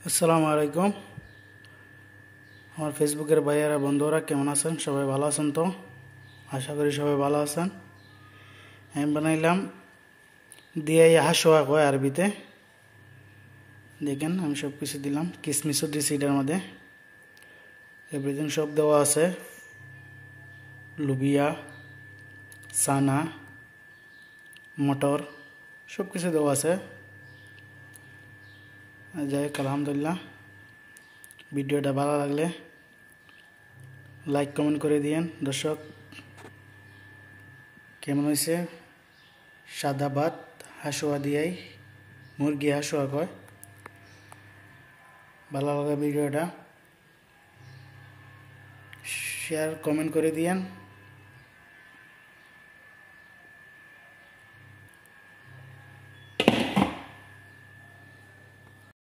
আসসালামু আলাইকুম। আমার ফেসবুকের ভাইয়েরা বন্ধুরা কেমন আছেন? সবাই ভালো আছেন তো? আশা করি সবাই ভালো আছেন। আমি বানাইলাম দিয়ে হাসোয়া কয় আরবিতে। দেখেন আমি সব কিছু দিলাম, কিসমিসও দিয়েছি এটার মধ্যে, এভরিথিং সব দেওয়া আছে। লুবিয়া, সানা, মটর সব কিছু দেওয়া আছে। যাই হোক, আলহামদুলিল্লাহ। ভিডিওটা ভালো লাগলে লাইক কমেন্ট করে দিয়েন। দর্শক, কেমন হয়েছে? সাদা ভাত হাসুয়া দিয়াই, মুরগি হাসুয়া কয়। ভালো লাগে ভিডিওটা শেয়ার কমেন্ট করে দিয়েন।